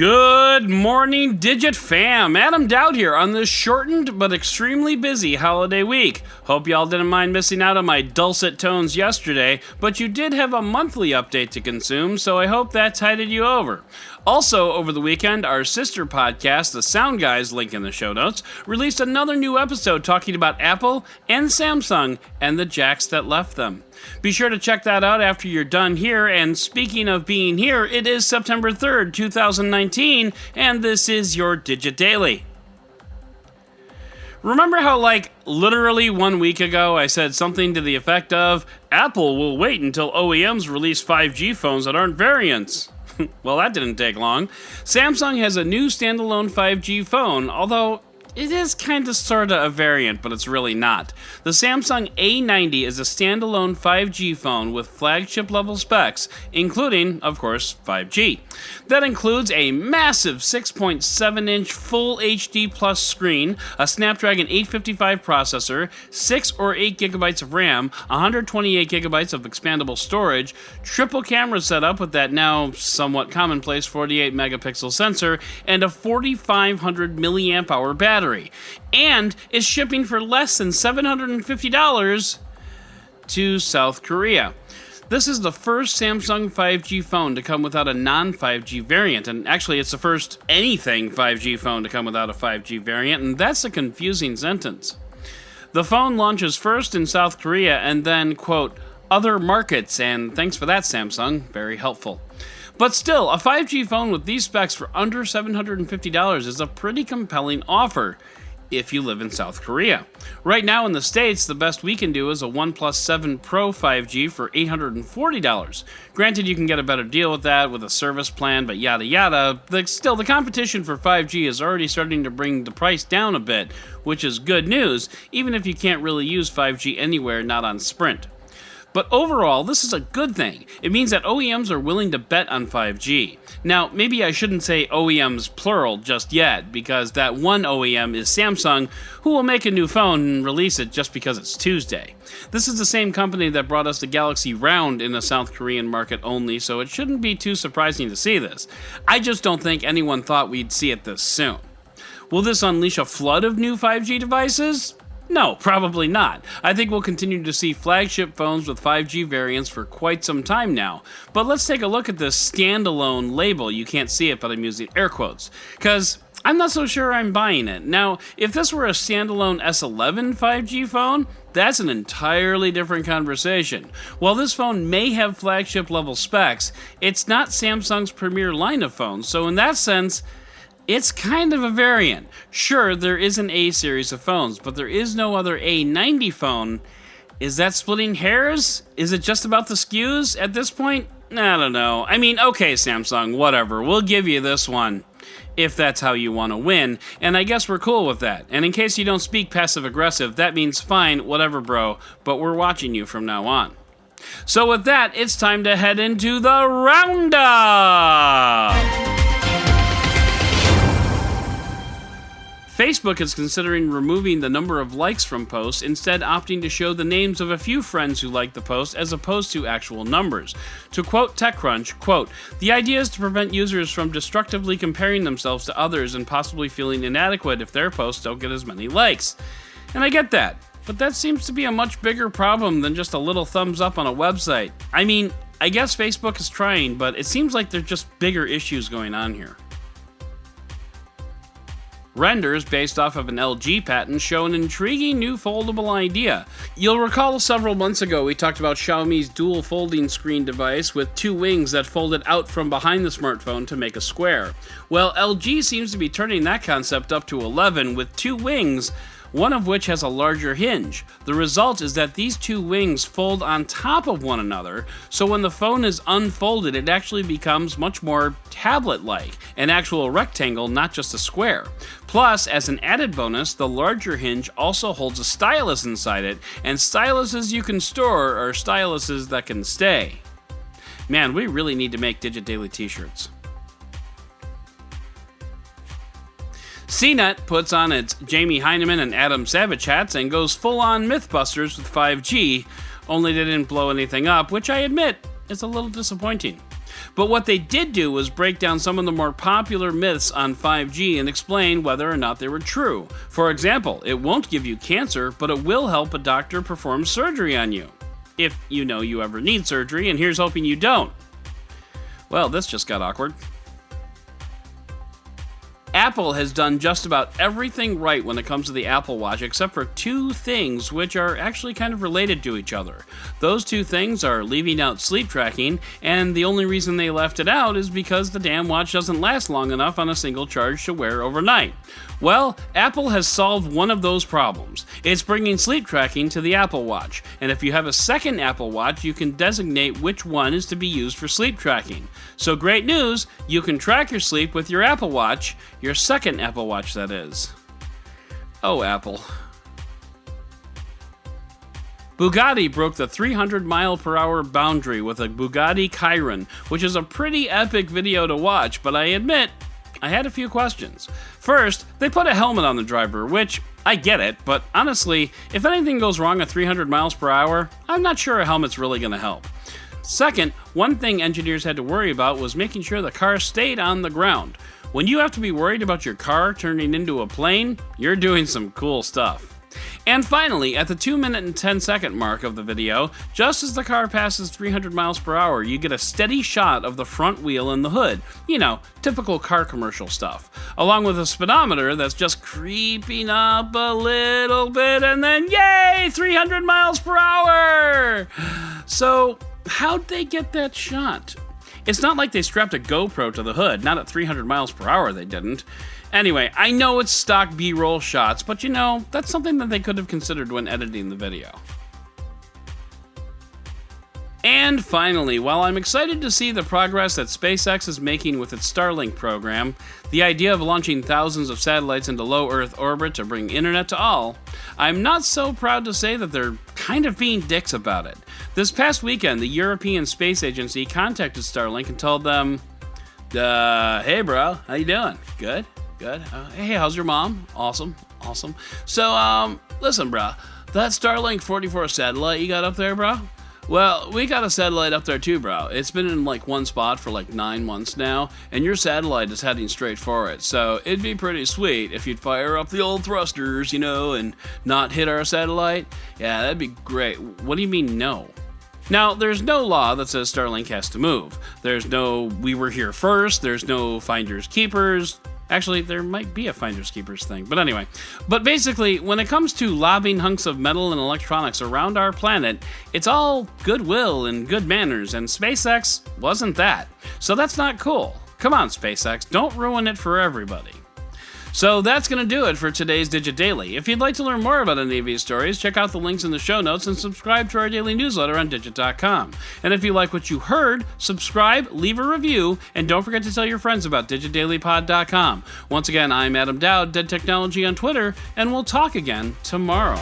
Good morning, Digit fam. Adam Dowd here on this shortened but extremely busy holiday week. Hope y'all didn't mind missing out on my dulcet tones yesterday, but you did have a monthly update to consume, so I hope that tided you over. Also, over the weekend, our sister podcast, the SoundGuys, link in the show notes, released another new episode talking about Apple and Samsung and the jacks that left them. Be sure to check that out after you're done here, and speaking of being here, it is September 3rd, 2019, and this is your Digit Daily. Remember how, literally 1 week ago, I said something to the effect of, Apple will wait until OEMs release 5G phones that aren't variants? Well, that didn't take long. Samsung has a new standalone 5G phone, although it is kind of sorta a variant, but it's really not. The Samsung A90 is a standalone 5G phone with flagship level specs, including, of course, 5G. That includes a massive 6.7-inch Full HD Plus screen, a Snapdragon 855 processor, 6 or 8 gigabytes of RAM, 128 gigabytes of expandable storage, triple camera setup with that now somewhat commonplace 48 megapixel sensor, and a 4,500 milliamp hour battery, and is shipping for less than $750 to South Korea. This is the first Samsung 5G phone to come without a non-5G variant, and actually it's the first anything 5G phone to come without a 5G variant, and that's a confusing sentence. The phone launches first in South Korea and then, quote, other markets, and thanks for that, Samsung, very helpful. But still, a 5G phone with these specs for under $750 is a pretty compelling offer if you live in South Korea. Right now in the States, the best we can do is a OnePlus 7 Pro 5G for $840. Granted, you can get a better deal with that with a service plan, but yada yada. Still, the competition for 5G is already starting to bring the price down a bit, which is good news, even if you can't really use 5G anywhere not on Sprint. But overall, this is a good thing. It means that OEMs are willing to bet on 5G. Now, maybe I shouldn't say OEMs plural just yet, because that one OEM is Samsung, who will make a new phone and release it just because it's Tuesday. This is the same company that brought us the Galaxy Round in the South Korean market only, so it shouldn't be too surprising to see this. I just don't think anyone thought we'd see it this soon. Will this unleash a flood of new 5G devices? No, probably not. I think we'll continue to see flagship phones with 5G variants for quite some time now. But let's take a look at this standalone label. You can't see it, but I'm using air quotes, because I'm not so sure I'm buying it. Now, if this were a standalone S11 5G phone, that's an entirely different conversation. While this phone may have flagship level specs, it's not Samsung's premier line of phones, so in that sense, it's kind of a variant. Sure, there is an A series of phones, but there is no other A90 phone. Is that splitting hairs? Is it just about the SKUs at this point? I don't know. I mean, okay, Samsung, whatever. We'll give you this one, if that's how you want to win, and I guess we're cool with that. And in case you don't speak passive-aggressive, that means fine, whatever, bro, but we're watching you from now on. So with that, it's time to head into the Roundup! Facebook is considering removing the number of likes from posts, instead opting to show the names of a few friends who liked the post as opposed to actual numbers. To quote TechCrunch, quote, the idea is to prevent users from destructively comparing themselves to others and possibly feeling inadequate if their posts don't get as many likes. And I get that, but that seems to be a much bigger problem than just a little thumbs up on a website. I mean, I guess Facebook is trying, but it seems like there's just bigger issues going on here. Renders based off of an LG patent show an intriguing new foldable idea. You'll recall several months ago we talked about Xiaomi's dual folding screen device with two wings that folded out from behind the smartphone to make a square. Well, LG seems to be turning that concept up to 11 with two wings, one of which has a larger hinge. The result is that these two wings fold on top of one another, so when the phone is unfolded, it actually becomes much more tablet-like, an actual rectangle, not just a square. Plus, as an added bonus, the larger hinge also holds a stylus inside it, and styluses you can store are styluses that can stay. Man, we really need to make Digit Daily t-shirts. CNET puts on its Jamie Heineman and Adam Savage hats and goes full-on Mythbusters with 5G, only they didn't blow anything up, which I admit is a little disappointing. But what they did do was break down some of the more popular myths on 5G and explain whether or not they were true. For example, it won't give you cancer, but it will help a doctor perform surgery on you. If you know you ever need surgery, and here's hoping you don't. Well, this just got awkward. Apple has done just about everything right when it comes to the Apple Watch, except for two things which are actually kind of related to each other. Those two things are leaving out sleep tracking, and the only reason they left it out is because the damn watch doesn't last long enough on a single charge to wear overnight. Well, Apple has solved one of those problems. It's bringing sleep tracking to the Apple Watch, and if you have a second Apple Watch, you can designate which one is to be used for sleep tracking. So great news, you can track your sleep with your Apple Watch, your second Apple Watch, that is. Oh, Apple. Bugatti broke the 300 mile per hour boundary with a Bugatti Chiron, which is a pretty epic video to watch, but I admit, I had a few questions. First, they put a helmet on the driver, which, I get it, but honestly, if anything goes wrong at 300 miles per hour, I'm not sure a helmet's really going to help. Second, one thing engineers had to worry about was making sure the car stayed on the ground. When you have to be worried about your car turning into a plane, you're doing some cool stuff. And finally, at the 2-minute and 10-second mark of the video, just as the car passes 300 miles per hour, you get a steady shot of the front wheel and the hood. You know, typical car commercial stuff. Along with a speedometer that's just creeping up a little bit, and then yay, 300 miles per hour! So, how'd they get that shot? It's not like they strapped a GoPro to the hood, not at 300 miles per hour they didn't. Anyway, I know it's stock B-roll shots, but you know, that's something that they could have considered when editing the video. And finally, while I'm excited to see the progress that SpaceX is making with its Starlink program, the idea of launching thousands of satellites into low Earth orbit to bring internet to all, I'm not so proud to say that they're kind of being dicks about it. This past weekend, the European Space Agency contacted Starlink and told them, hey bro, how you doing? Good? Hey, how's your mom? Awesome. So, listen, bro, that Starlink 44 satellite you got up there, bro? Well, we got a satellite up there too, bro. It's been in like one spot for like 9 months now, and your satellite is heading straight for it. So it'd be pretty sweet if you'd fire up the old thrusters, you know, and not hit our satellite. Yeah, that'd be great. What do you mean, no? Now, there's no law that says Starlink has to move. There's no we were here first. There's no finders keepers. Actually, there might be a finders keepers thing, but anyway. But basically, when it comes to lobbing hunks of metal and electronics around our planet, it's all goodwill and good manners, and SpaceX wasn't that. So that's not cool. Come on, SpaceX, don't ruin it for everybody. So that's going to do it for today's Digit Daily. If you'd like to learn more about any of these stories, check out the links in the show notes and subscribe to our daily newsletter on Digit.com. And if you like what you heard, subscribe, leave a review, and don't forget to tell your friends about DigitDailyPod.com. Once again, I'm Adam Dowd, Dead Technology on Twitter, and we'll talk again tomorrow.